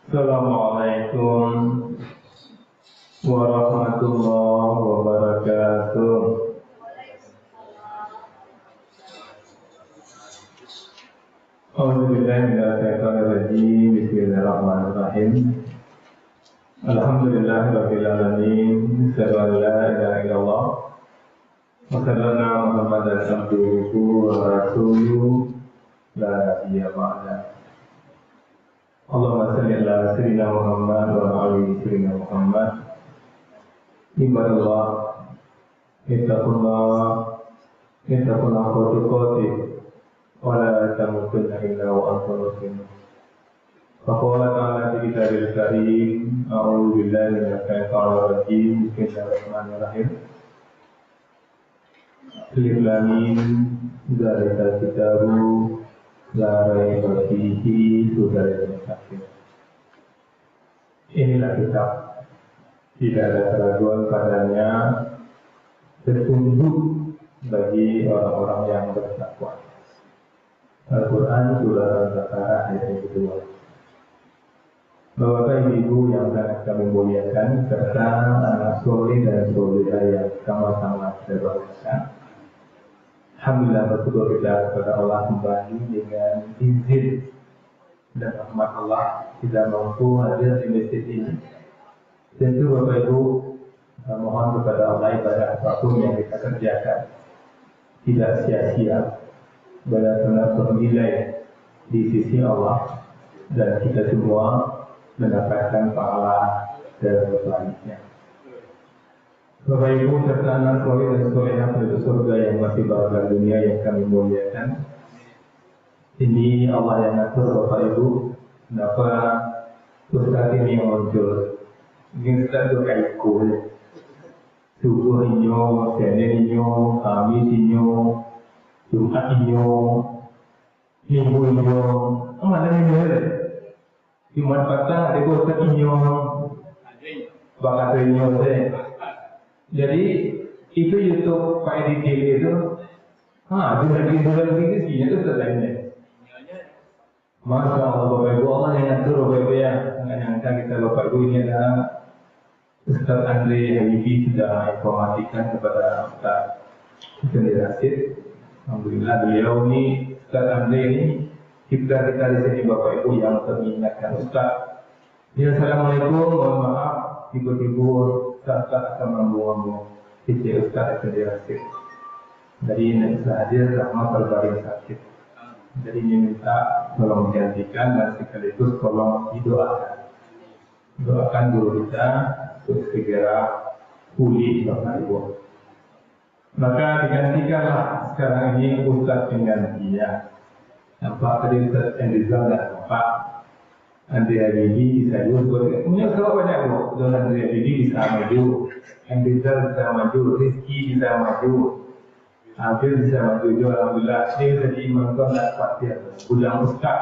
Assalamualaikum warahmatullahi wabarakatuh. A'udzubillahi minasyaitonir rajim. Bismillahirrahmanirrahim. Alhamdulillahirabbil alamin. Asyhadu an la ilaha illallah wa sallallahu Muhammadan abduhu wa rasuluhu la nabiyya ba'da. Allahumma salli ala sayyidina Muhammad wa ala ali sayyidina Muhammad. Ibadallah, ittaqullah tuqatih wa la tamutunna illa wa antum muslimun. Faqala ta'ala fi kitabil karim, a'udzu billahi minash shaitonir rajim. Bismillahirrahmanirrahim. Alif lam mim, dzalikal kitabu la raiba fihi hudal lil muttaqin. Inilah kitab, tidak ada keraguan padanya, petunjuk bagi orang-orang yang bertakwa. Al-Quran surah Al-Baqarah ayat yang kedua. Bapak Ibu yang sangat kami muliakan, serta anak soleh dan solehah yang sama-sama berbahagia. Alhamdulillah, bersyukur kita kepada Allah kembali dengan izin dan rahmat Allah kita mampu hadir di masjid ini. Tentu Bapak Ibu mohon kepada Allah ibadah apapun yang kita kerjakan tidak sia-sia, benar-benar bernilai di sisi Allah dan kita semua mendapatkan pahala dan selanjutnya. Bapak Ibu serta anak soleh dan solehah penduduk surga yang masih bahagia dunia yang kami muliakan. Ini Allah yang ngatur Bapak Ibu. Kenapa Ustaz ini yang muncul? Mungkin Ustaz itu kayak kul. Subuh inyo, Senin inyo, Kamis inyo, Jumat inyo, Minggu inyo. Mana inyo ada? Jumat petang ada Ustaz inyo, bakat inyo deh. Jadi itu YouTube Pak Edi TV itu, bulan ini sih itu selainnya. Masya Allah Bapak Ibu, Allah yang ngatur Bapak Ibu ya. Nggak nyangka kita Bapak Ibu ini adalah Ustaz Andre Habibi sudah informasikan kepada Ustaz Hussein Rasid. Alhamdulillah beliau ini Ustaz Andre ini kita di sini Bapak Ibu yang mengingatkan Ustaz. Ya, Assalamualaikum, mohon maaf tiba-tiba Ustaz akan membuang isi Ustaz Hussein Rasid. Dari ini Ustaz hadir rahmat berbaring sakit. Jadi ini minta tolong digantikan dan sekaligus tolong didoakan. Doakan guru kita untuk segera pulih Bapak Ibu. Maka digantikanlah sekarang ini Ustaz dengan dia. Nampak tadi Ustaz Endizal dan Bapak Andre Habibi bisa juga. Punya kalau banyak Bu, Don Andre Habibi bisa maju, Endizal bisa maju, Rizky bisa maju, Habil bisa maju juga. Alhamdulillah. Ini jadi menonton dan pasti ulang Ustaz.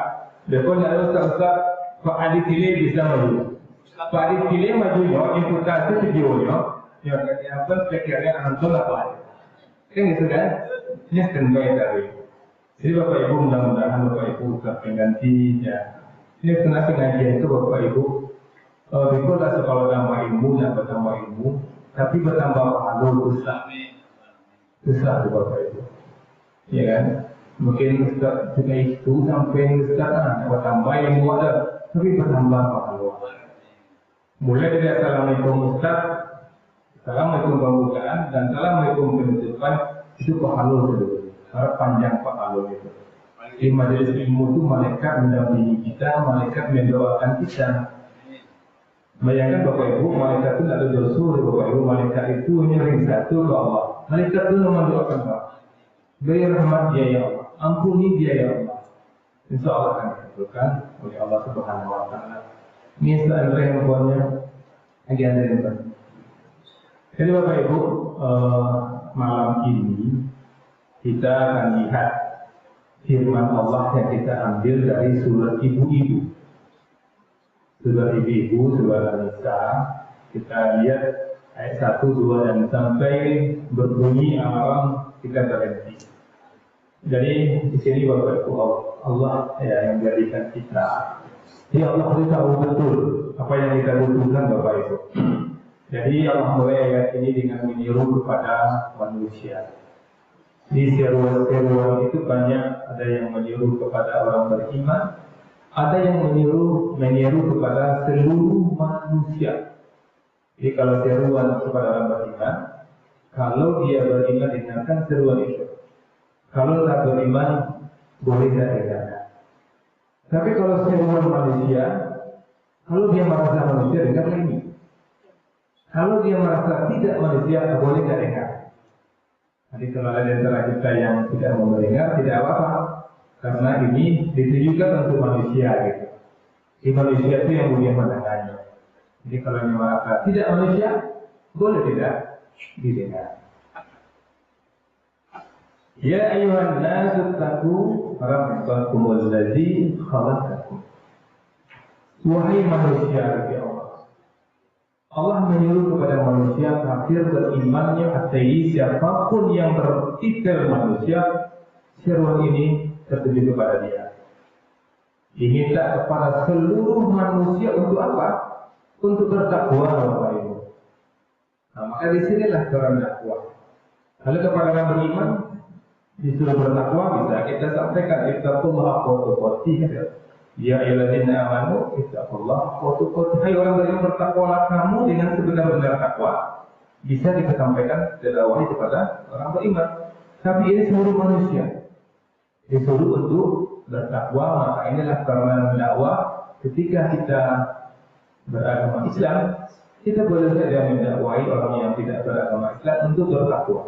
Depan ada Ustaz Pak Adi Tile bisa maju. Pak Adi Tile maju yo, imputasi videonya. Yang apa sekiranya nonton apa? Kan gitu kan? Ini standby tadi. Jadi Bapak Ibu mudah-mudahan Bapak Ibu Ustaz penggantinya. Ini kenapa pengajian itu Bapak Ibu? Bikulah sekolah tambah ilmu dan bertambah ilmu, tapi bertambah pahala Ustaz. Susah Bapak Ibu, ya kan? Mungkin Ustaz juga itu sampai Ustaz bertambah ilmu ada, tapi bertambah pahala. Mulai dari Assalamualaikum Ustaz, Assalamualaikum pembukaan, dan Assalamualaikum penutupan, itu pahala dulu. Harap panjang pahala itu. Di majelis ilmu itu malaikat mendampingi kita, malaikat mendoakan kita. Bayangkan Bapak Ibu, malaikat itu tidak ada dosa. Bapak Ibu, malaikat itu hanya ring satu ke Allah. Malaikat itu mendoakan Allah. Beri rahmat dia ya Allah, ampuni dia ya Allah. Insya Allah akan dikabulkan oleh Allah Subhanahu Wa Taala. Ini seandainya handphonenya lagi ada yang baru. Jadi Bapak Ibu, malam ini kita akan lihat firman Allah yang kita ambil dari surat Ibu-Ibu. Surat Ibu-Ibu, surat An-Nisa. Kita lihat ayat 1, 2 dan sampai berbunyi alam kita berhenti. Jadi di sini Bapak Ibu Allah ya yang menjadikan kita Ya Allah itu tahu betul apa yang kita butuhkan Bapak Ibu. Jadi Allah mulai ayat ini dengan menyuruh kepada manusia. Di seruan-seruan itu banyak, ada yang menyuruh kepada orang beriman, ada yang menyuruh kepada seluruh manusia. Jadi kalau seruan kepada orang beriman, kalau dia beriman dengarkan seruan itu. Kalau tak beriman boleh tak dengarkan. Tapi kalau seruan manusia, kalau dia merasa manusia dengar ini. Kalau dia merasa tidak manusia, tak boleh tak dengar. Jadi kalau ada di antara kita yang tidak mau mendengar, tidak apa-apa. Karena ini ditujukan untuk manusia gitu. Di manusia itu yang boleh mendengarnya. Jadi kalau yang merasa tidak manusia, boleh tidak didengar. Ya ayuhan nasu taqu rabbakumul ladzi khalaqakum. Wahai manusia, ya Allah. Allah menyuruh kepada manusia kafir berimannya ateis siapapun yang bertitel manusia, seruan ini tertuju kepada dia. Diminta kepada seluruh manusia untuk apa? Untuk bertakwa, Bapak Ibu. Nah, maka disinilah peran dakwah. Lalu kepada orang beriman disuruh bertakwa, bisa kita sampaikan ittaqullah haqqa tuqatih. Ya ayyuhalladzina amanu ittaqullah haqqa tuqatih. Hai orang beriman, bertakwalah kamu dengan sebenar-benar takwa. Bisa kita sampaikan dakwahi kepada orang beriman. Tapi ini seluruh manusia disuruh untuk bertakwa. Maka inilah karena dakwah. Ketika kita beragama Islam, kita boleh saja mendakwahi orang yang tidak beragama Islam untuk bertakwa.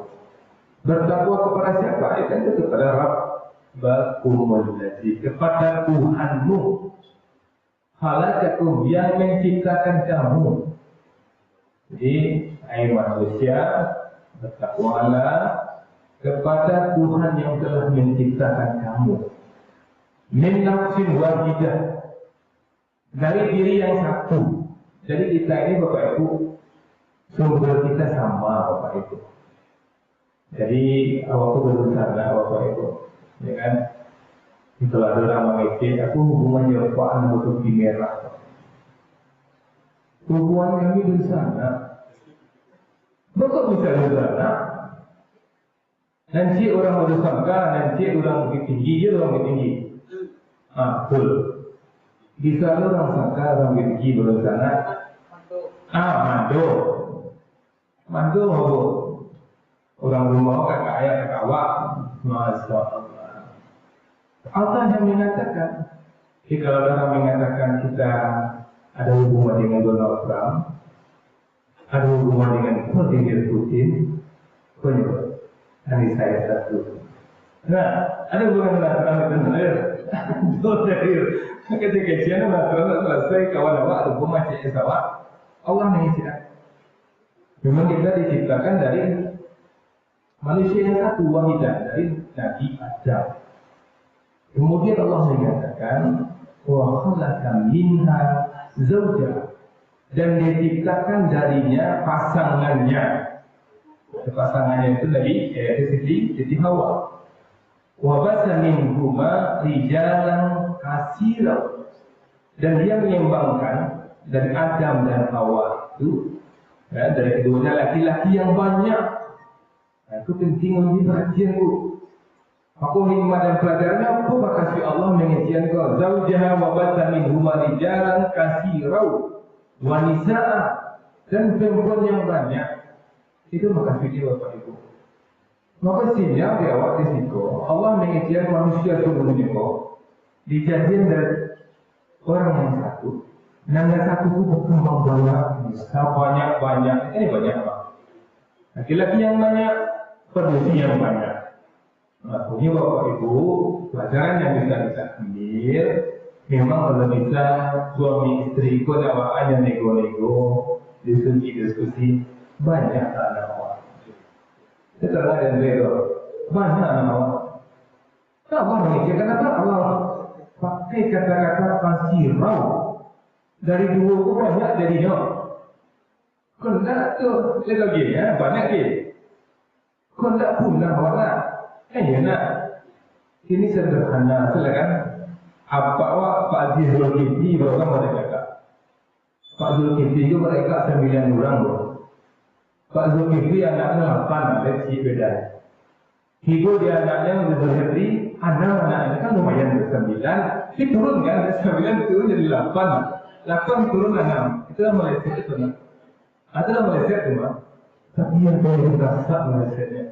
Bertakwa kepada siapa? Itu kepada Rabbakumul ladzi, kepada Tuhanmu, khalaqakum, yang menciptakan kamu. Jadi, hai manusia, bertakwalah kepada Tuhan yang telah menciptakan kamu. Min nafsin wahidah, dari diri yang satu. Jadi kita ini Bapak Ibu, sumber kita sama Bapak Ibu. Jadi awakku berusaha Bapak Ibu, ya kan? Kalau ada orang mengecek, aku hubungannya Pak butuh di merah. Hubungan kami bersama. Bapak bisa bersama. Nanti orang bersangka, nanti orang bukit tinggi, dia orang bukit tinggi. Betul. Bisa orang sangka orang bukit tinggi bersama. Mandu apa? Orang rumah kakak ayah kakak awak. Masya Allah. Allah yang mengatakan, jika orang mengatakan kita ada hubungan dengan Donald Trump, ada hubungan dengan Vladimir Putin, penyebab dari saya satu. Nah, ada hubungan dengan Trump itu benar. Ketika kajian Trump selesai, kawan awak ada hubungan CS awak, Allah mengizinkan. Memang kita diciptakan dari manusia yang satu, wahidah, dari Nabi Adam. Kemudian Allah mengatakan, wa khalaqa minha zawjaha, dan diciptakan darinya pasangannya. Pasangannya itu dari Siti Hawa. Wa basa minhuma rijalan katsiran, dan dia menyembangkan dari Adam dan Hawa itu, ya, dari keduanya laki-laki yang banyak. Nah, itu penting untuk perhatian Bu. Aku hikmah dan pelajarannya apa? Makasih Allah mengizinkan kau zaujaha wa basa minhuma rijalan katsiran wa nisaa, dan perempuan yang banyak. Itu makasih dia Bapak Ibu. Maka sinyal di awal risiko Allah mengizinkan manusia seluruhnya kok dijadikan dari orang yang satu. Yang satu itu berkembang banyak, ini banyak Pak. Laki-laki yang banyak, produksi yang banyak. Nah, ini Bapak Ibu, pelajaran yang bisa kita ambil, memang kalau bisa suami istri itu dawaannya nego-nego, diskusi, banyak anak awak. Setelah dan beda, banyak anak awak. Allah mengizinkan apa? Allah pakai kata-kata pasirau. Dari dua itu banyak jadinya. Kondak tu lagi ya, banyak ke. Kondak punah warna. Ya nak. Ini sederhana, silakan. Apa Pak Haji Zulkifli bahkan mereka Pak Zulkifli itu mereka 9 orang loh. Pak Zulkifli anaknya 8, ada si beda. Higo dia anaknya udah Zulkifli, anaknya kan lumayan 9, ini turun kan, 9 turun jadi 8 turun 6, itu lah meleset itu kan. Itulah meleset cuma, tapi yang paling terasa melesetnya,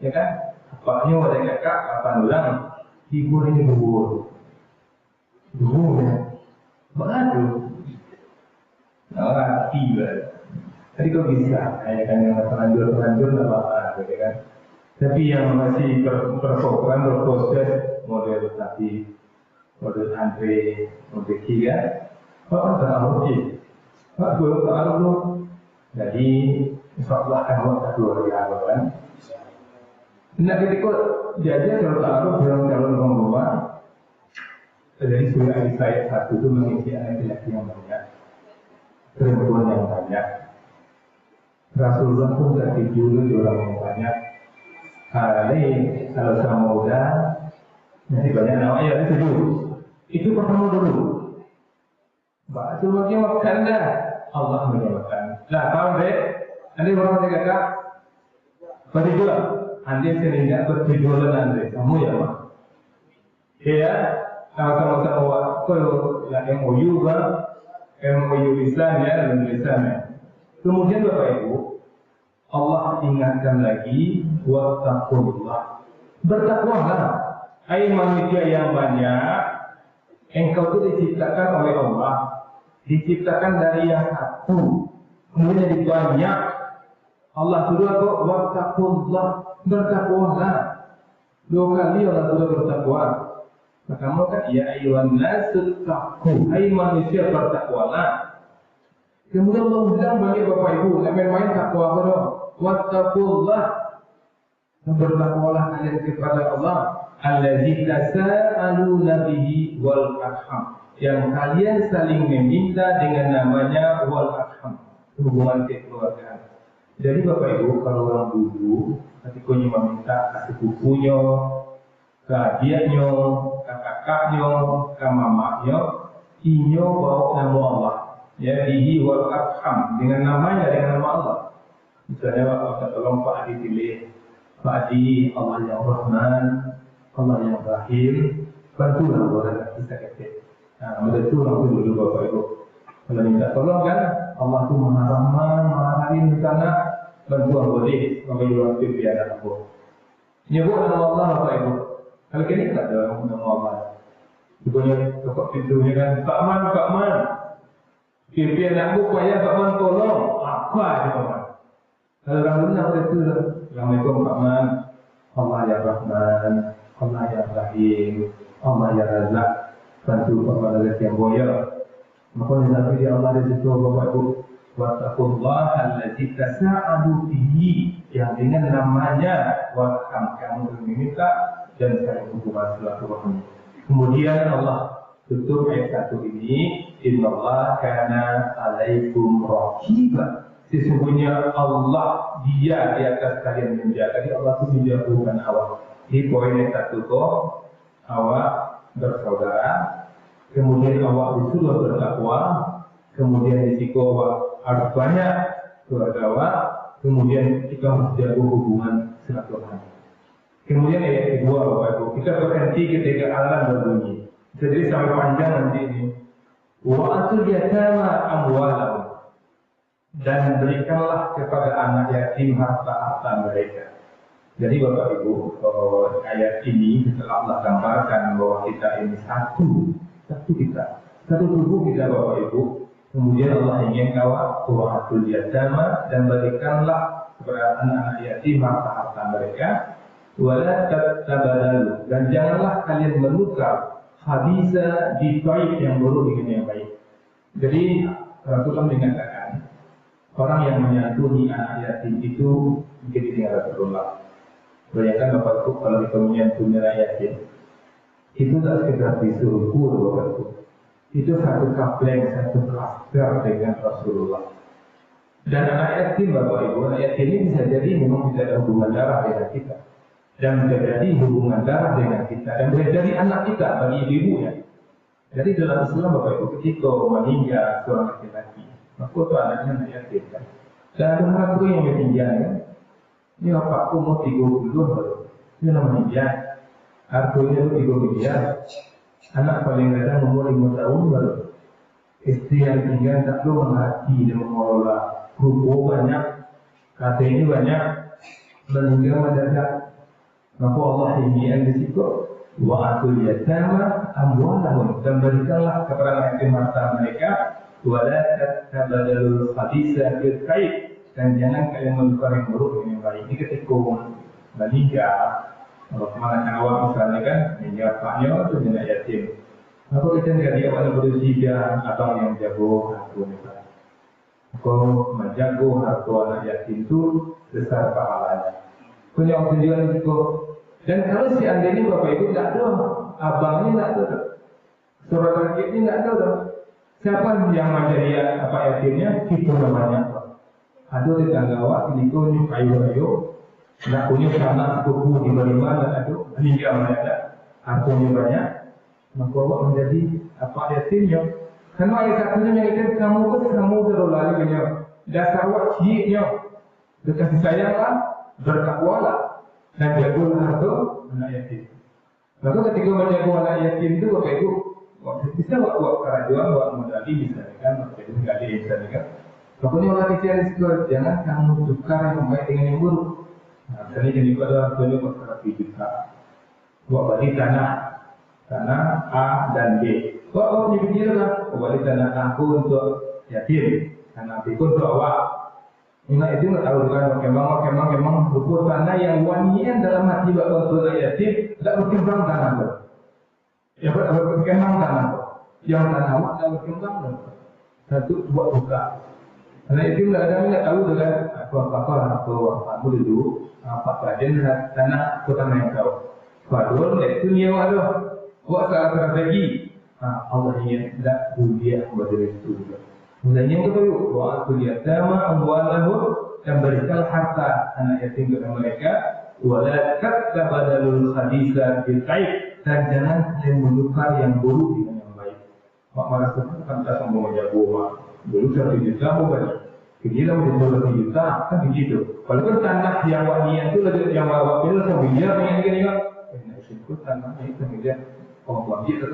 ya kan? Apanya ada kakak 8 orang, Higo ini dua ya, baru. Orang tiba. Tadi kok bisa, ya kan yang terlanjur nggak apa-apa, gitu kan. Tapi yang masih berprogram, berproses, model tadi, model Andre, model Kia, Pak kan terlalu sih, Pak gue terlalu. Jadi, insyaallah akan buat keluar di awal kan. Nah ketika jajah kalau terlalu calon pembawa, dari surah Al-Isra 1 itu mengisi laki-laki yang banyak. Perempuan yang banyak. Rasulullah pun tidak dijuluki orang yang banyak. Kalau sama muda, nanti banyak nama ya itu dulu. Itu pertama dulu. Baca lagi makan dah. Allah menyamakan. Nah, paham deh? Nanti orang kata, pada juga, anda sehingga berjualan anda. Kamu ya, Pak? Ya, sama-sama waktu yang MOU kan? MOU lisannya dan lisannya. Kemudian Bapak Ibu, Allah ingatkan lagi wattaqullah. Bertakwalah, hai manusia yang banyak. Engkau itu diciptakan oleh Allah, diciptakan dari yang satu, kemudian jadi banyak. Allah suruh aku wattaqullah, bertakwalah. 2 kali Allah suruh bertakwa. Maka kan ya ayyuhan nasu taqu, hai manusia bertakwalah. Kemudian Allah bilang bagi Bapak Ibu, main-main takwa kepada wattaqullah, bertakwalah kalian kepada Allah, allazi tasaaluna bihi wal arham, yang kalian saling meminta dengan namanya wal arham, hubungan kekeluargaan. Jadi Bapak Ibu, kalau orang dulu ketika meminta kasih bukunya, ke adiknya, ke kakaknya, ke mamanya, inyo bawa nama Allah, ya bihi wal arham, dengan namanya, dengan nama Allah. Misalnya Bapak tolong Pak Adi pilih, Pak Adi, Allah yang Rahman, Allah yang Rahim, bantulah orang kita kecil. Nah, itu langsung dulu Bapak Ibu. Kalau minta tolong kan, Allah itu Maha Rahman, Maha Rahim di sana, bantuan boleh, Bapak Ibu waktu biar aku. Nyebut nama Allah Bapak Ibu. Kalau kini tak ada nama Allah. Sebenarnya kepak pintunya kan, Pak Man. Pimpin anakmu payah Pak Man tolong. Apa aja Pak Man? Kalau orang dulu nak itu, Assalamualaikum Pak Man. Allah ya Rahman, Allah ya Rahim, Allah ya Razak. Bantu Pak Man rezeki yang boya. Maka nanti dia Allah di situ Bapak Ibu. Wattaqullah allazi tasa'adu bihi, yang dengan namanya wakam kamu meminta dan saling hubungan silaturahmi. Kemudian Allah tutup ayat 1 ini, innallaha kana alaikum raqiba. Sesungguhnya Allah dia di atas kalian menjaga. Jadi Allah itu menjaga bukan awak. Di poin yang 1 kok awak bersaudara, kemudian awak disuruh bertakwa, kemudian di situ awak harus banyak keluarga awak, kemudian kita harus jaga hubungan silaturahmi. Kemudian ayat 2 Bapak Ibu, kita berhenti ketika alam berbunyi. Jadi sampai panjang nanti ini. Wa atul yatama amwalahum, dan berikanlah kepada anak yatim harta-harta mereka. Jadi Bapak Ibu, ayat ini setelah Allah gambarkan bahwa kita ini satu kita, satu tubuh kita Bapak Ibu. Kemudian Allah ingin kawat wa atul yatama, dan berikanlah kepada anak-anak yatim harta-harta mereka. Wala tatabadalu, dan janganlah kalian menukar habisa di baik yang buruk dengan yang baik. Jadi Rasulullah mengatakan orang yang menyantuni anak yatim itu mungkin tinggal Rasulullah. Bayangkan Bapak Ibu, kalau kita menyantuni anak yatim itu tak sekedar disuruh Bapak Ibu. Itu satu kapleng, satu klaster dengan Rasulullah. Dan anak yatim Bapak Ibu, anak yatim ini bisa jadi memang tidak ada hubungan darah dengan kita, dan bisa jadi hubungan darah dengan kita, dan bisa jadi anak kita bagi ibu-ibunya. Jadi dalam Islam Bapak Ibu ketika meninggal seorang laki-laki, maka itu anaknya anak yatim kan. Dan ada harta yang meninggal kan. Ini bapakku mau 30 baru. Ini namanya dia. Harganya itu 3 miliar. Anak paling kadang umur 5 tahun baru. Istri yang tinggal tak perlu menghati dan mengelola. Ruko banyak, KTI banyak, meninggal mendadak. Maka Allah ingin di situ wa atul yatama amwalahum, dan berikanlah kepada yatim harta mereka, wala tatabadalul khabisa bil khair, dan jangan kalian menukar yang buruk dengan yang baik. Ini ketika meninggal, kalau kemana awal misalnya kan, meninggal paknya itu jenak yatim. Maka kita tidak dia pada berusia abang yang jago harta misalnya. Kau menjago harta anak yatim itu besar pahalanya. Punya tujuan itu. Dan kalau si anda ini Bapak Ibu tidak ada, abangnya tidak ada, saudara ini tidak ada. Siapa yang menjadi apa yatimnya? Itu namanya. Ada tetangga awak ini kau nyukai wayo, nak punya anak sepupu di mana ada, meninggal mereka, hartanya banyak, maka awak menjadi apa yatimnya. Karena ayat satunya yang kamu terlalu lari punya dasar awak ciiknya, kasih sayanglah, bertakwalah. Dan jagolah harta anak yatim. Maka ketika menjaga anak yatim itu Bapak Ibu bisa buat kerajuan, buat modali misalnya kan, Bapak Ibu nggak ada misalnya kan. Pokoknya orang bicara sekolah, jangan kamu tukar yang baik dengan yang buruk. Nah, misalnya jadi pada harganya buat 100 juta. Buat balik tanah A dan B. Buat nyebut lah, balik tanah aku untuk yatim, tanah B pun untuk awak. Ingat itu nggak tahu kan, memang rumput tanah yang wangian dalam hati bapak untuk yatim tidak berkembang tanah tu. Ya berkembang tanah tu. Yang tanah awak tidak berkembang tu. Satu buat buka. Karena itu nggak tahu dengan apa kamu dulu apa badan tanah tanah yang tahu. Padahal itu nyawa tu. Buat strategi. Allah ingin tidak budiah berdiri itu. Dan yang kedua, wa'atul yatama amwalahum, dan berikan harta anak yatim kepada mereka, wala tatabadalul khabisa bil khair, dan jangan kalian menukar yang buruk dengan yang baik. Mak marah itu kan tak semua menjago mak. Dulu 1 juta bukan. Kira menjadi 2 juta kan begitu. Walaupun tanah yang wanian itu lebih yang wakil sembilan yang ini kan. Itu tanah itu sembilan. Oh wajib itu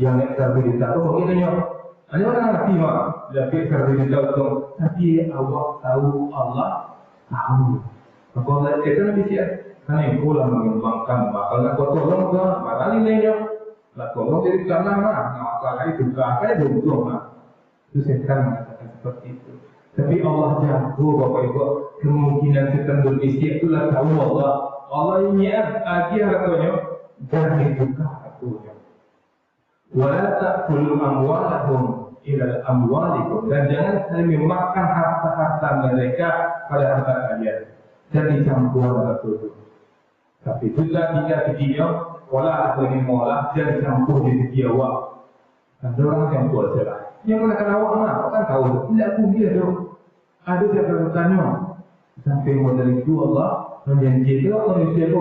yang terbit itu begini. Hanya orang ngerti mak, tapi kerja itu tapi awak tahu Allah tahu. Kalau itu nanti siapa? Karena yang pula mengembangkan, makanya kau tolong ke, mana nilainya? Lah tolong dari tanah mah, nggak itu kakak belum mah. Itu setan mengatakan seperti itu. Tapi Allah jago Bapak Ibu, kemungkinan setan berbisik itulah tahu Allah. Allah ini dia katanya jangan dibuka hatinya. Wala ta'kulu amwalahum ila amwalikum, dan jangan kalian memakan harta-harta mereka pada harta kalian. Jadi campur itu. Tapi juga jika dia wala atau ini mola dan campur di dia awak. Ada orang campur saja. Yang mana awak mah kan tahu tidak punya dong. Ada yang bertanya sampai modal itu Allah menjanjikan manusia itu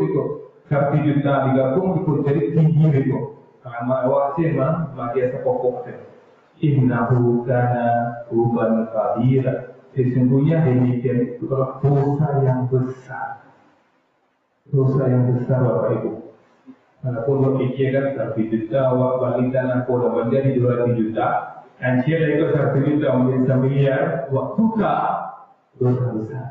itu 1 juta digabung ikut jadi tinggi itu. Karena awak sih mah bagi sepokok sih. Innahu kana huban kabira. Sesungguhnya demikian itu adalah dosa yang besar. Dosa yang besar Bapak Ibu. Walaupun berpikirkan 1 juta, awak balik tanah kau dah menjadi 200 juta. Dan siapa itu 1 juta menjadi 1 miliar, awak buka dosa besar.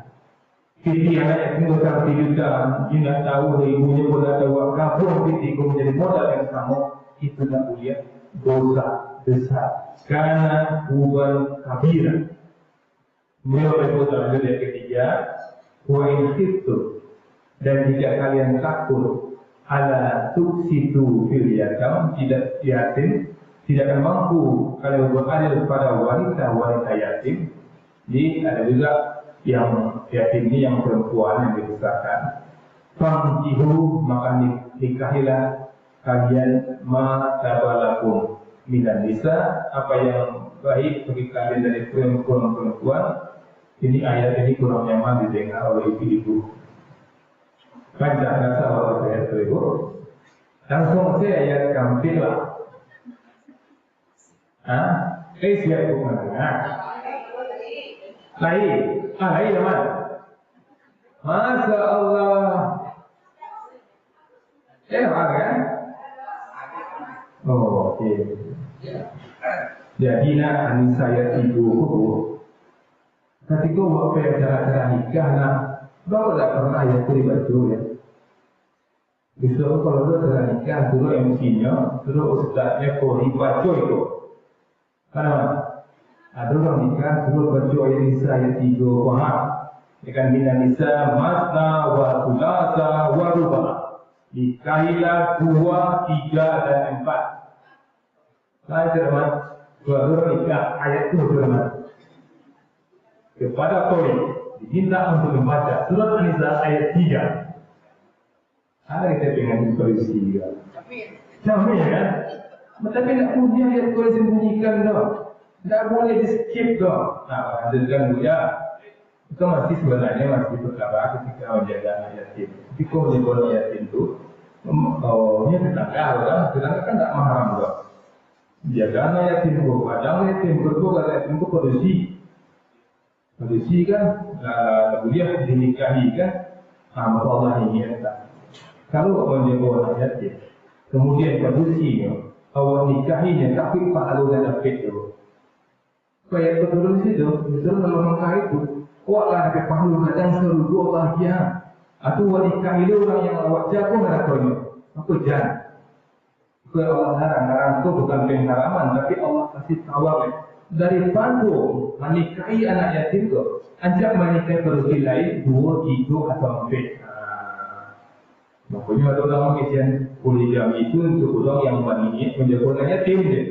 Jadi anak yang tinggal 1 juta, dia tak tahu ibunya pun ada awak kabur, ketika menjadi modal yang sama, itu tak boleh dosa besar. Karena huban kabira. Beliau berkata yang ketiga, wa in khiftum, dan jika kalian takut ala tuksitu fil yatam, tidak yatim, tidak akan mampu kalian beradil pada wanita yatim. Jadi ada juga yang yatim ini yang perempuan yang dibesarkan. Fankihu, maka nikahilah kalian ma tabalakum minan nisa, apa yang baik bagi kalian dari perempuan. Ini ayat ini kurang nyaman didengar oleh ibu-ibu. Kan jangan salah saya ibu. Langsung saya ayat kampil lah. Siap bukan? Lahir. Lahir teman. Masya Allah. Enak kan? Oh, oke. Jadi nak Anissa saya tidur. Ketika waktu acara nikah nak, bapak tak pernah ya kulit baju ya. Besok kalau lu acara nikah, dulu MC-nya, dulu ustaznya kulit baju itu. Karena ada orang nikah, dulu baju Anissa saya tidur. Wah, ikan bina Nisa, Masna, wa Tulasa, wa Ruba. Nikahilah 2, 3, dan 4. Saya teman, dua nikah ayat itu teman. Kepada koi diminta untuk membaca surat An-Nisa ayat 3. Ada kita pengen solusi juga. Tapi ya kan? Tapi tidak punya ayat koi sembunyikan dong. Tidak boleh di skip dong. Nah, dengan buya itu masih sebenarnya masih perkara ketika menjaga ayat itu. Ketika menjaga ayat itu, ini tetangga kan tak mahram dong. Jaga ayat itu, padahal ayat itu berbuat ayat itu kondisi kan, kuliah dinikahi kan, maka Allah inginkan. Kalau menjaga ayat itu, kemudian kondisinya, Allah nikahinya tapi pahalnya dapat itu. Kayak betul di situ, betul kalau mengkah itu, Allah dapat pahala kadang seru bahagia. Atau wanita itu orang yang awak jago nggak ada apa jangan. Kalau Allah larang itu bukan pengharaman, tapi Allah kasih tawar dari pandu menikahi anak yatim itu, ajak menikahi berusia lain 2, 3 atau 4. Makanya ada orang yang poligami itu untuk orang yang menjaga anak yatim deh.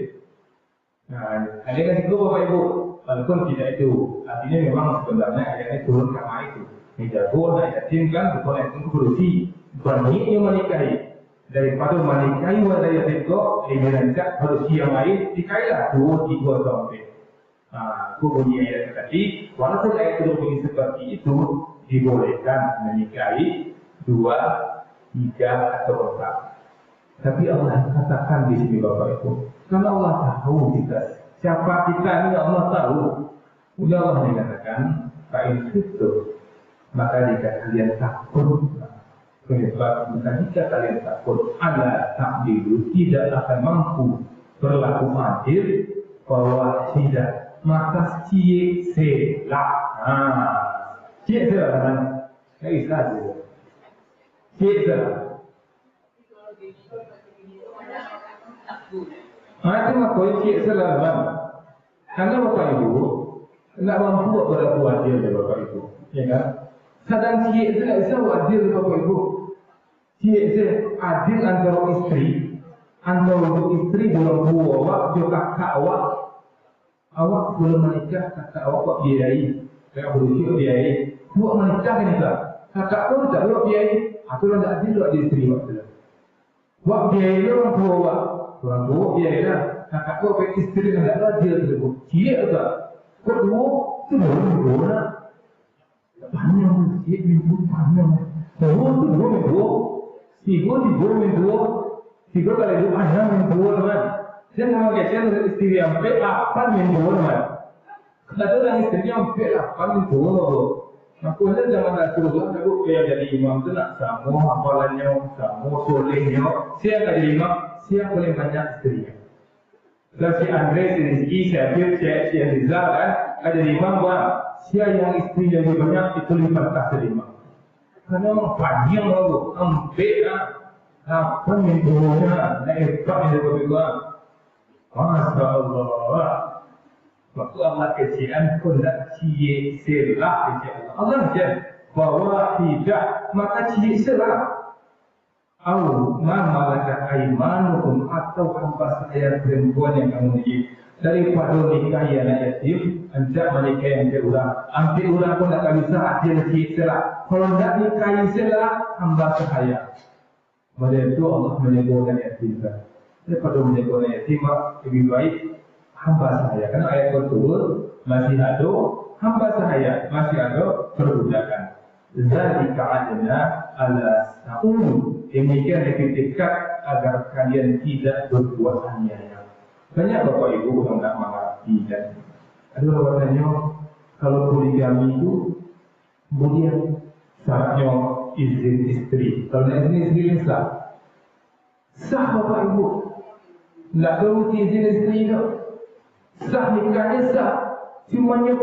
Nah, ada kan itu Bapak Ibu, walaupun tidak itu, artinya memang sebenarnya ayatnya turun karena itu. Menjaga anak yatim kan bukan itu berusia, bukan yang menikahi. Daripada menikahi wanita yatim itu, mengajak berusia yang lain, nikahilah 2, 3 atau 4. Aku bunyi ayat tadi, walaupun ayat itu bunyi seperti itu, dibolehkan menikahi 2, 3 atau 4. Tapi Allah katakan di sini Bapak Ibu, karena Allah tahu kita, siapa kita ini Allah tahu. Udah Allah mengatakan, Fa'in itu, maka jika kalian takut, sebab jika kalian takut, Allah takdiru tidak akan mampu berlaku adil, bahwa tidak, maka cie selah. Cie selah kan? Tidak bisa juga. Cie selah. Itu makoi cie selah kan? Karena Bapak Ibu tidak mampu berlaku adil ya Bapak Ibu, ya kan? Sedang cie selah bisa adil Bapak Ibu. Cie adil antara istri, antara istri belum awak, juga kakak awak belum menikah, kakak awak biayai, kakak berusia biayai, awak menikah kan itu, kakak pun tak awak biayai, aku tidak adil awak di istri waktu itu. Awak biayai orang tua biayai lah, kakak awak istri tidak adil tersebut. Cie tak, kedua tu belum nak, panjang, cie minggu panjang, dua. Tiga kali itu ada minggu teman. Saya mau kasih istri yang apa minggu teman. Kalau orang istri yang apa minggu, aku aja zaman Rasulullah aku kayak jadi imam tu nak sama hafalannya, sama solehnya. Siapa jadi imam? Siapa paling banyak istrinya? Kalau si Andre, si Rizki, si Rizal kan ada imam bang. Siapa yang istri yang lebih banyak itu 5 jadi imam. Karena panjang lalu, hampir apa minggunya, naik yang berbeda. Masya Allah. Waktu Allah kecilan pun tak cie selah kecilan. Allah kecilan bahwa tidak maka cie selah. Au malakat aimanukum atau hamba saya perempuan yang kamu miliki. Daripada nikahi anak yatim, anjak menikahi yang diulang. Ambil ulang pun tak bisa adil selah. Kalau tidak nikahi selah, hamba saya. Pada itu Allah menyebutkan yatim. Daripada menyebutkan yatim, lebih baik hamba saya. Karena ayat tersebut masih ada hamba saya, masih ada perbudakan. Zalika adna ala sa'un. Demikian lebih dekat agar kalian tidak berbuat aniaya. Banyak bapak ibu yang tak mengerti dan ada orang tanya kalau poligami itu kemudian syaratnya izin istri. Kalau nak izin istri sah, sah bapak ibu. Nak perlu izin istri tu, sah nikahnya sah. Cumanya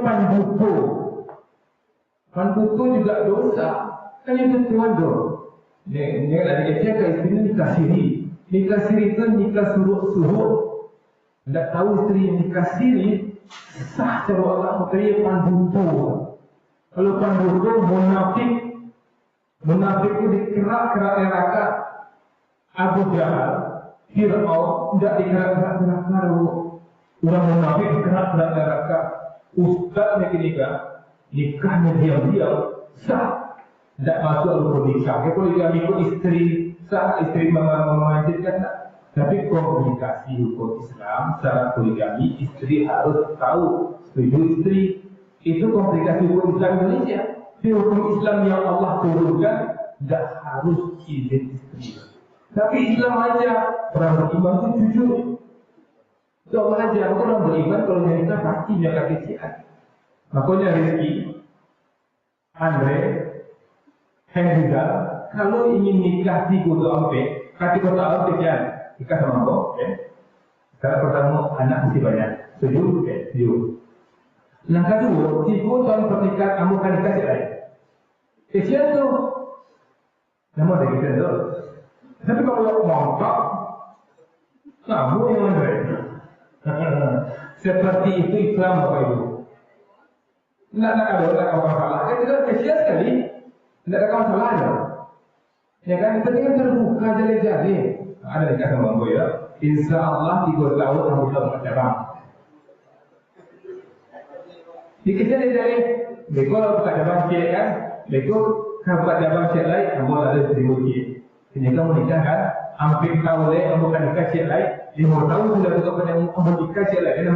panduku juga dosa. Kan yang tuan tu. Dia lagi kecil ke istri nikah siri. Nikah siri itu nikah suruh-suruh. Tak tahu istri nikah siri sah cara Allah mengatakan panduku. Kalau panduku munafik itu dikerak-kerak neraka. Abu Jahal, Fir'aun tidak dikerak-kerak neraka. Orang munafik dikerak-kerak neraka. Ustaz nikahnya diam-diam sah. Tidak masuk rukun nikah. Poligami ikut istri sah, istri mewajibkan tak. Tapi komunikasi hukum Islam secara poligami istri harus tahu setuju istri. Itu komunikasi hukum Islam Indonesia. Di hukum Islam yang Allah turunkan tidak harus izin istri. Tapi Islam aja orang beriman itu jujur. Itu Allah aja orang beriman kalau nikah pasti jaga kecian. Makanya Rizky, Andre, Hendra, kalau ingin nikah di Kota Ampe, jangan nikah sama aku, ya. Sekarang pertama anak mesti banyak, setuju, ya, setuju. Yang kedua, 10 tahun pernikahan kamu kan nikah siapa lain? Kesian tu, nama ada kita tu. Tapi kalau montok, kamu yang mana? Seperti itu Islam Bapak Ibu. Nak ada masalah, kan tidak kesian sekali. Tidak ada masalah ya. Ya kan, kita tinggal terbuka jari-jari. Ada nikah sama Bang ya. Insya Allah 3 tahun kamu sudah bercabang. Dikisah jari. Beko bercabang cek kan. Beko bercabang cek lain. Kamu ada 1000 cek. Ini kamu nikah kan. Hampir tahun lain kamu akan nikah cek lain. 5 tahun sudah berkata kamu nikah cek lain.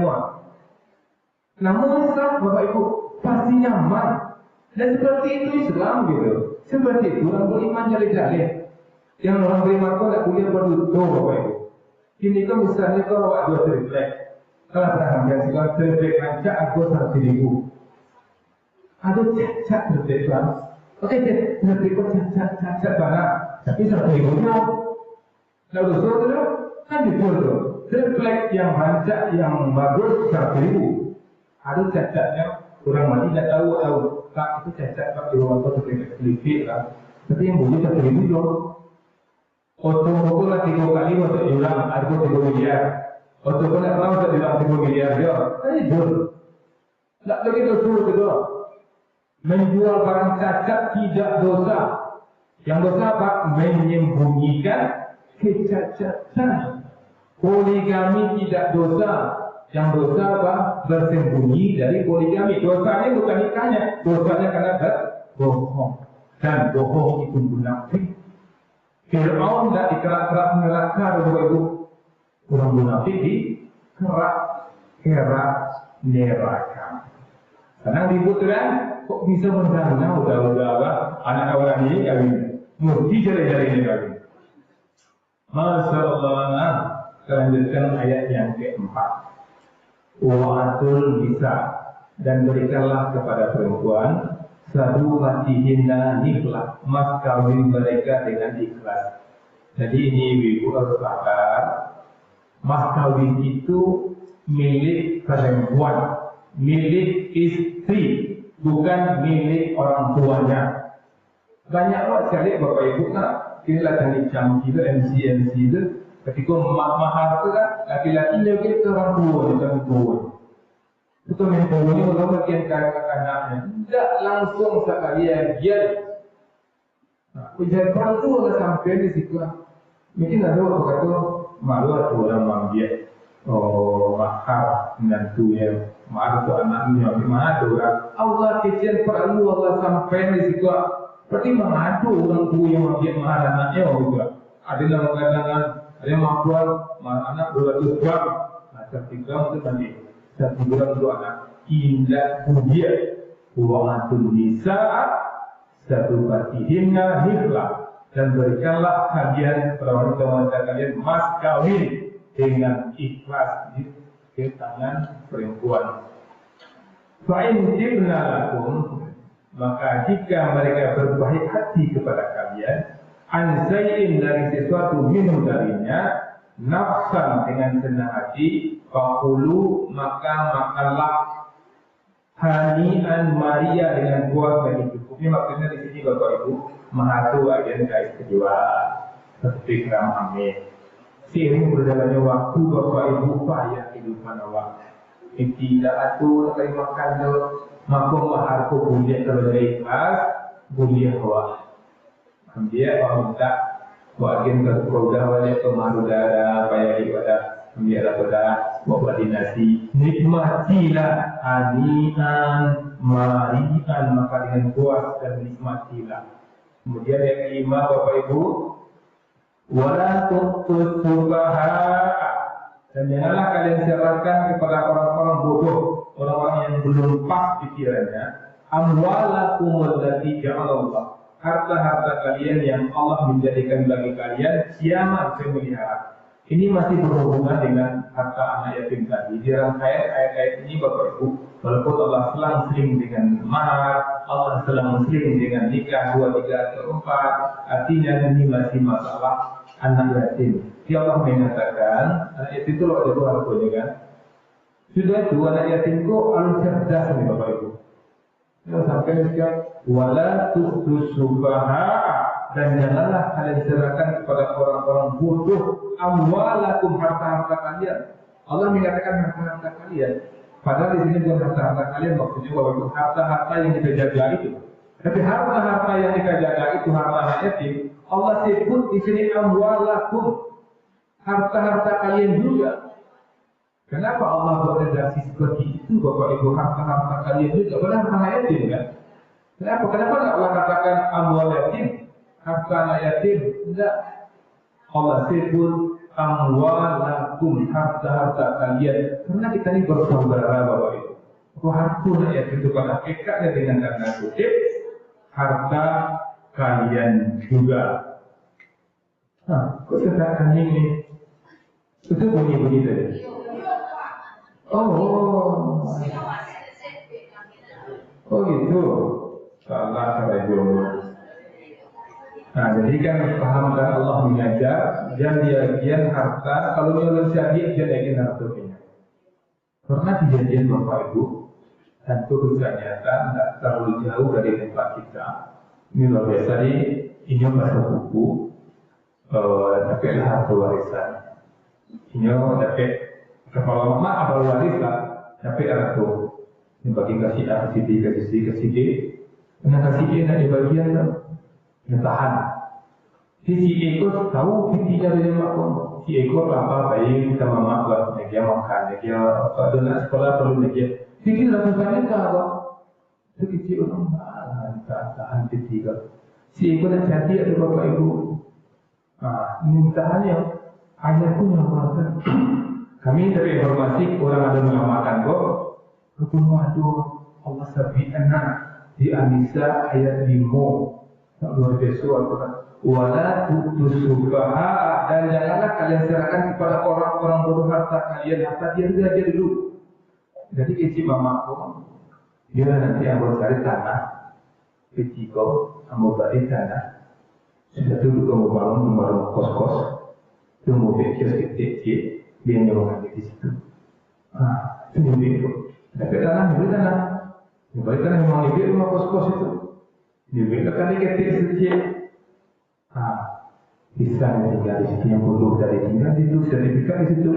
Namun sah Bapak Ibu pasti nyaman. Dan seperti itu Islam gitu. Seperti itu orang beriman jari-jari. Yang orang beriman itu tidak punya berdudu Bapak Ibu. Ini kan misalnya kalau awak 2 triplek. Kalau pernah ambil sih kalau triplek rancak aku 100.000. Ada cacat triplek Islam. Oke, triplek kok cacat banget. Tapi 100.000 nya. Lalu saudara kan dijual tuh. Triplek yang rancak yang bagus 100.000. Ada cacatnya. Orang mati tidak tahu tak itu cacat pak di bawah itu sedikit lah. Tapi yang boleh 100.000 dong. Otomobil lah 3 kali untuk hilang harga 3 miliar. Otomobil nak tahu untuk hilang 3 miliar dia. Ini jual. Tak begitu suruh kedua. Menjual barang cacat tidak dosa. Yang dosa apa? Menyembunyikan kecacatan. Poligami tidak dosa. Yang dosa apa? Bersembunyi dari poligami. Dosanya bukan nikahnya, dosanya karena berbohong. Dan bohong itu munafik. Fir'aun tidak dikerak-kerak neraka, Bapak Ibu. Orang munafik di kerak neraka. Senang dibutuhkan, kok bisa berdana udah anak orang ini kawin. Murti jari-jari ini kawin. Masya Allah. Lanjutkan ayat yang keempat. Wa'atul nisa, dan berikanlah kepada perempuan sadaqatihinna niklah, mas kawin mereka dengan ikhlas. Jadi ini ibu harus sadar, mas kawin itu milik perempuan, milik istri, bukan milik orang tuanya. Banyak sekali Bapak Ibu nak inilah dari jam itu MC itu. Ketika mahar itu kan laki-laki lebih ke orang tua, bukan tua. Itu mempunyai orang bagian kakak-kakaknya. Tidak langsung sekalian dia. Ujian orang tua tak sampai di situ. Mungkin ada orang kata malu ada orang mambiak. Oh mahar menantunya, mahar itu anaknya. Mana ada orang Allah kecil perlu Allah sampai di situ. Berarti mengadu orang tua yang mambiak mahar anaknya juga. Ada yang mengatakan ada yang mampuan anak 200 gram, satu gram itu tadi, 1 gram untuk anak. Indah pujian, wa'atul nisa, sadaqatihinna niklah, dan berikanlah kalian wanita-wanita kalian mas kawin dengan ikhlas di tangan perempuan. Fa'in tibna lakum, maka jika mereka berbaik hati kepada kalian, an zain dari sesuatu minum darinya, nafsan dengan senang hati, faqulu maka makanlah hanian Maria dengan puas dan cukup. Ini maksudnya di sini Bapak Ibu mengatur agen kait kedua seperti keram amin. Seiring berjalannya waktu Bapak Ibu payah kehidupan awak. Tidak atur kali makan do, maka mahar ko boleh kalau dari ikhlas boleh awak. Dia orang minta bagian ke produk wajah ke marudara payah ibadah dia pada buat dinasti nikmatilah anian marian maka dengan puas dan nikmatilah. Kemudian yang kelima Bapak Ibu, wala tu'tus subaha, dan janganlah kalian serahkan kepada orang-orang bodoh, orang-orang yang belum pas pikirannya, amwalakum allati ja'alallah, harta-harta kalian yang Allah menjadikan bagi kalian qiyaman pemeliharaan. Ini masih berhubungan dengan harta anak yatim tadi. Di dalam ayat-ayat ini Bapak Ibu, walaupun Allah selang-seling dengan mahar, Allah selang-seling dengan nikah 2, 3, atau 4, artinya ini masih masalah anak yatim. Dia Allah mengatakan, anak yatim itu loh ada dua harganya kan. Sudah itu anak yatim itu alun cerdas nih Bapak Ibu. Yang sampai sekian, wala tu'tus subaha, dan janganlah kalian serahkan kepada orang-orang bodoh amwalakum harta-harta kalian. Allah mengatakan harta-harta kalian. Padahal di sini bukan harta-harta kalian, maksudnya bahwa harta-harta yang kita jaga itu. Tapi harta-harta yang kita jaga itu harta anak yatim. Allah sebut di sini amwalakum, harta-harta kalian juga. Kenapa Allah berredaksi seperti itu Bapak Ibu, harta-harta kalian juga? Padahal harta anak yatim kan? Kenapa? Kenapa tidak Allah katakan amwal yatim? Harta anak yatim, tidak. Allah sebut amwalakum, harta-harta kalian. Karena kita ini bersaudara Bapak Ibu. Harta anak yatim itu pada hakikatnya dengan tanda kutip harta kalian juga. Nah, kok katakan ini? Itu bunyi-bunyi tadi. Oh gitu. Salah radio. Nah, jadi kan paham dan Allah mengajar dan bagian harta kalau nyolong syahid dia lagi hartanya. Pernah kejadian Bapak Ibu dan itu ternyata tidak terlalu jauh dari tempat kita. Ini luar biasa ini bahasa buku dapat harta warisan. Ini dapat kepala mama abal warisan dapat harta. Ini bagi kasih A, kasih B, kasih C, kasih D. Karena kasih A nak dibagian yang tahan. Si ekor tahu fitinya dari mak. Si ekor apa baik sama mak buat dia makan, dia apa anak sekolah perlu dia. Fikir lakukannya apa? Sekecil orang tahan fitiga. Si ekor dah jadi ada Bapak Ibu. Ini tahannya ayahku yang makan. Kami dari informasi orang ada mengamalkan kok. Waduh, Allah sabitana di An-Nisa ayat 5. Luar biasa Al-Quran. Wala tu'tus subaha, dan janganlah kalian serahkan kepada orang-orang bodoh harta kalian. Harta dia dulu. Jadi kecil mamaku, dia nanti ambil cari tanah, kecil kau ambil cari tanah. Sudah dulu kamu bangun rumah kos-kos, tunggu kecil kecil, dia nyolong di situ. Tunggu itu. Dapat tanah. Dapat tanah memang di rumah kos-kos itu. Dia kali kecil sedikit. Bisa tinggal di situ yang bodoh dari tinggal di situ, sertifikat di situ.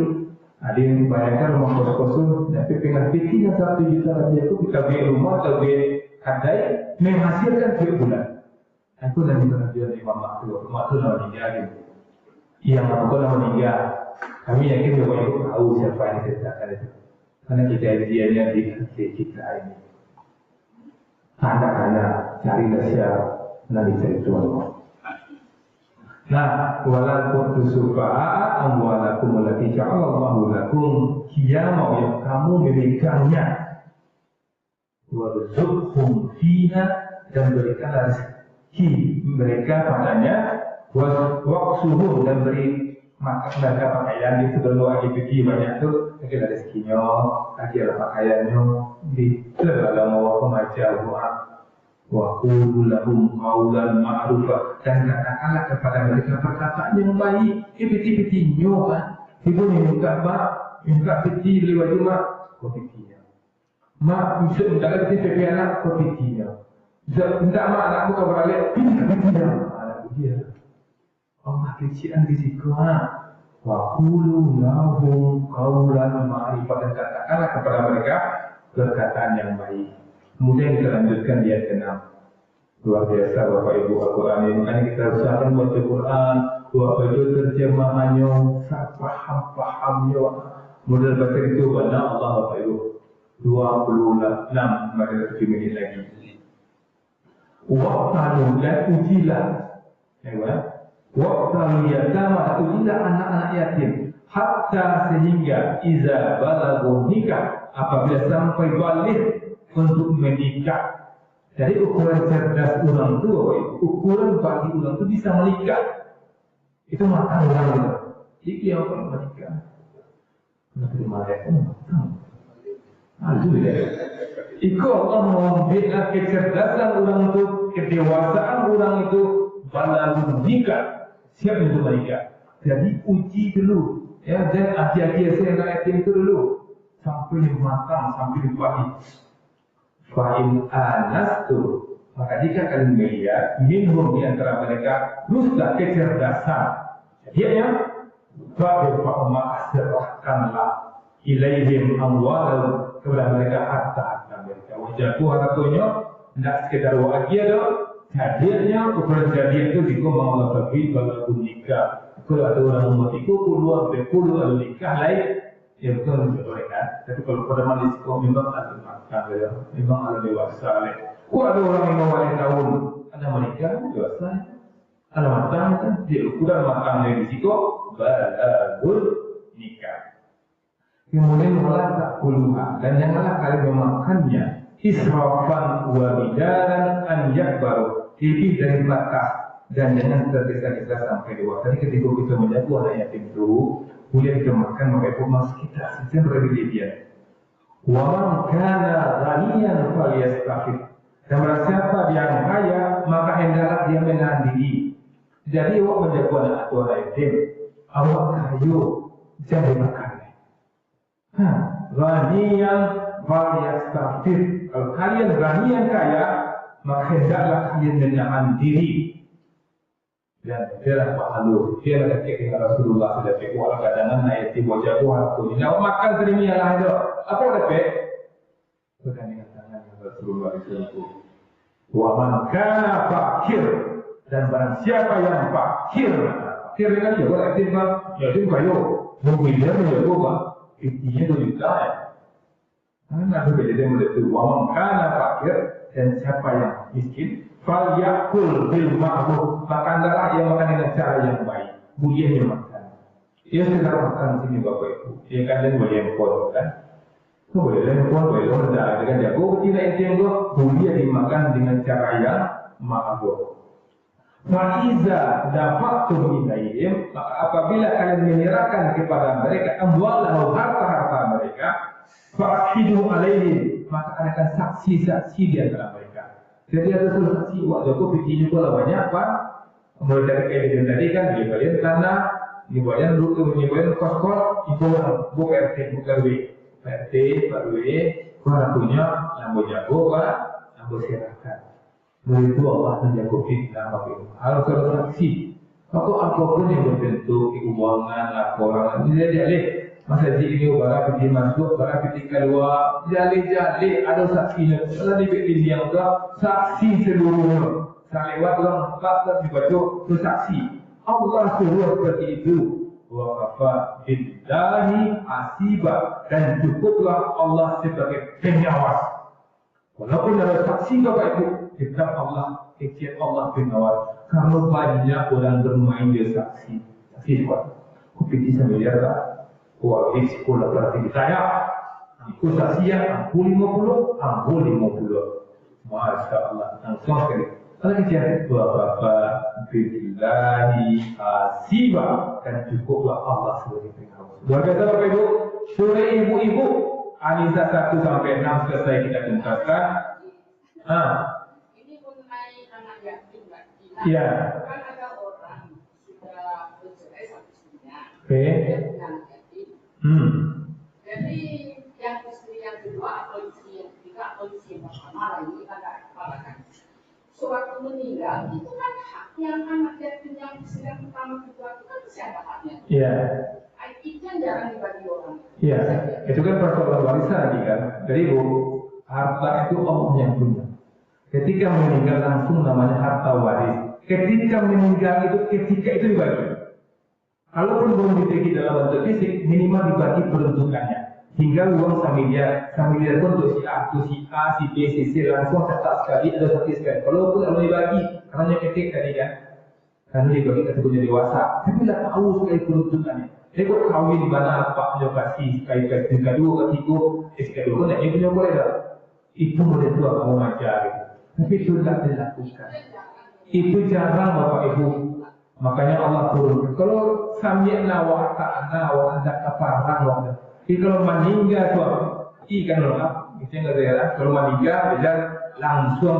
Ada yang bayangkan rumah kos-kos itu, tapi pengen pikir yang 1 juta dia itu kita beli rumah atau beli kadai menghasilkan tiap bulan. Itu dari pengajian Imam Makhluk, Makhluk nama meninggal. Yang Makhluk nama meninggal. Kami yakin bahwa itu tahu siapa yang ceritakan itu. Karena kita dianya di kita ini. Anak-anak carilah siapa Nabi cari Tuhan. Nah, wala tu'tus sufa'a amwalakum allati ja'alallahu lakum qiyama, yang kamu memegangnya. Warzuqhum fiha, dan berikanlah rezeki mereka padanya. Waqsuhum, dan beri maka mereka pakaian di sebelum lagi pergi banyak tuh lagi ada rezekinya, lagi ada pakaiannya di dalam waktu maca doa wa qulu lahum qawlan ma'rufa, dan katakanlah kepada mereka perkataan yang baik. Piti-pitinyo kan ibu minta piti lewat rumah kau pitinya mak bisa minta piti anak kau pitinya minta mak anakku kau balik pitinya anakku dia Allah kecian di situ wa qulu lahum qawlan ma'rufa, dan katakanlah kepada mereka perkataan yang baik. Kemudian kita lanjutkan di ayat ke-6. Luar biasa Bapak Ibu Al-Quran ini. Makanya kita usahakan baca Quran, baca terjemahannya, paham-pahamnya. Modal bahasa itu banyak Allah Bapak Ibu. 26 maka 7 minit lagi. Waqtalu dan ujilah. Waqtalu yatama, ujilah anak-anak yatim. Hatta sehingga iza balagu nikah, apabila sampai balik untuk menikah. Jadi ukuran cerdas orang tua, ukuran bagi orang itu bisa menikah. Itu mata orang itu. Jadi yang orang menikah. Nanti mereka Iku Allah membina kecerdasan orang itu, kedewasaan orang itu, baru menikah, siap untuk menikah. Jadi uji dulu, ya, dan hati-hati saya nak yatim itu dulu sampai matang, sampai pagi. Fa'in anas tu, maka jika kalian melihat minhum di antara mereka ruslah kecerdasan, jadinya maka serahkanlah ilaihim amwal, kepada mereka harta mereka. Wajahku hartanya tidak sekedar wajah dah, jadinya ukuran jadinya itu jika Allah bagi kalau nikah. Kalau ada orang mematiku puluhan berpuluh nikah lain. Ya bukan menjodohkan, tapi kalau pada manusia memang ada makan, memang ada dewasa. Kau ada orang yang mau tahun, ada menikah dewasa, ada matang kan? Dia ukuran matangnya di situ baru nikah. Kemudian malah tak puluhan, dan janganlah kalian memakannya israfan wa bidaran an yakbaru, lebih dari batas dan jangan tergesa-gesa sampai dewasa. Jadi ketika kita menjaga anak yatim itu, boleh kita makan mereka masuk kita, sistem berlebihan. Wa man kana ghaniyan falyastafid, dan barang siapa yang kaya maka hendaklah dia menahan diri. Jadi awak menjaga anak tua yatim, awak kayu jangan makan. Ghaniyan falyastafid, kalau kalian ghaniyan kaya maka hendaklah kalian menahan diri. Dan dia pahalu, dia ada dengan Rasulullah sudah cek wala kadangan ayat di wajah aku. Ini makan sedemikian lah itu. Apa ada cek? Berkandingan tangan dengan Rasulullah itu. Wa man kana fakir, dan barang siapa yang fakir, fakir dengan dia boleh aktifkan. Ya itu kayu, mobilnya dia buka, intinya itu juga. Karena itu beda dengan itu. Wa man kana fakir, dan siapa yang miskin, fal yakul bil ma'ruf, makanlah yang makan dengan cara yang baik. Mulianya makan. Ia sedang makan sini Bapak Ibu. Ia kadang boleh empon kan? Boleh empon, boleh rendah dengan jago. Tidak itu yang mulia dimakan dengan cara yang ma'ruf. Fa'iza dafa'tum ilaihim, maka apabila kalian menyerahkan kepada mereka amwalahu, harta-harta mereka, fa'hidu alaihim, maka akan saksi-saksi di antara mereka. Jadi ada saksi, waktu aku bikin juga banyak Pak. Mulai dari kayak tadi kan, dibayar tanah, dibayar dulu, dibayar kos-kos, itu bu RT, bukan W. RT, Pak W, kuaratunya, yang mau jago Pak, yang mau serahkan. Dari itu Allah menjaga fitnah Bapak Ibu. Harus ada saksi. Maka apapun yang berbentuk keuangan, laporan, jadi masa ini barang pergi masuk, barang pergi keluar, jali-jali ada saksinya. Kalau dibikin yang tak saksi seluruhnya. Saya lewat orang empat dibaca itu saksi. Allah suruh seperti itu. Wa kafa billahi asiba, dan cukuplah Allah sebagai pengawas. Walaupun ada saksi Bapak Ibu, tetap Allah, kecil Allah pengawas. Karena banyak orang bermain dia saksi. Saksi Pak. Aku pergi sama dia tak? Wah, ini sekolah berarti saya. Ikut saksi yang ampu 50, ampu 50. Masya Allah, langsung sekali. Kalau kejadian bapak billahi hasiba dan cukuplah Allah sebagai pengawas. Luar biasa Bapak Ibu. Surah ibu-ibu An-Nisa 1 sampai 6 selesai kita tuntaskan. Ini mengenai anak yatim Pak. Iya. Kan ada orang sudah bercerai satu istrinya. Oke. Dia punya anak yatim. Jadi yang istri yang kedua atau istri yang ketiga atau istri yang pertama ini ada kepala kan. Sewaktu meninggal itu kan hak yang anak yatim yang istri yang pertama kedua itu kan masih ada haknya. Iya. Itu yang jarang dibagi orang. Iya. Itu kan persoalan warisan lagi kan. Jadi Bu, harta itu Allah yang punya. Ketika meninggal langsung namanya harta waris. Ketika meninggal itu ketika itu dibagi. Kalaupun belum dibagi dalam bentuk fisik, minimal dibagi peruntukannya. Hingga uang familiar pun untuk si A, si B, si C langsung tetap sekali ada satu sekali. Kalaupun belum dibagi, karena ketik tadi kan, karena dibagi kategori dewasa, tapi tidak tahu sekali peruntukannya. Dia kok kawin di mana Pak lokasi sekali kedua, ketiga, kedua kan yang punya boleh tak? Itu boleh tua kamu ajar. Tapi itu tidak dilakukan. Itu jarang Bapak Ibu. Makanya Allah turun. Kalau sami'na wa ata'na wa anda kafaran wa anda. Jadi kalau meninggal tuh, ikan lengkap. Misalnya nggak kalau meninggal, dia langsung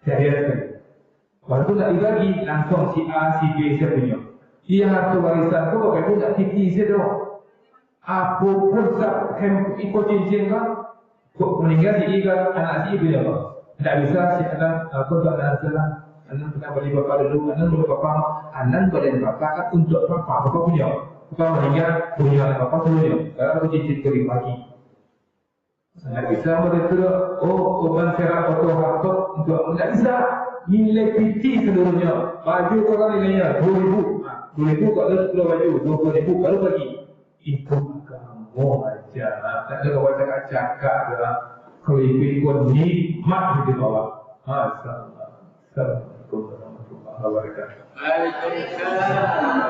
jadikan. Walaupun tidak dibagi, langsung si A, si B, si punya. Dia harta warisan tu Bapak Ibu tak titi saja dong. Apapun tak ikut cincin kan, meninggal si ikan anak si ibu dia apa? Tidak bisa si anak aku tak ada salah. Anak pernah beli bapak dulu, anak dulu bapak, anak badan bapak kan untuk bapak punya. Bapak meninggal punya anak bapak punya. Sekarang aku cincin ke pagi. Tidak bisa mereka oban serap atau harta untuk tidak bisa. Nilai PT seluruhnya. Baju korang nilainya 2,000. 2,000 kalau 10 baju, 20,000 baru bagi. Itu kamu aja. Tak ada kawan cakap adalah kelipikun nikmat di bawah. Assalamualaikum warahmatullahi wabarakatuh. Waalaikumsalam.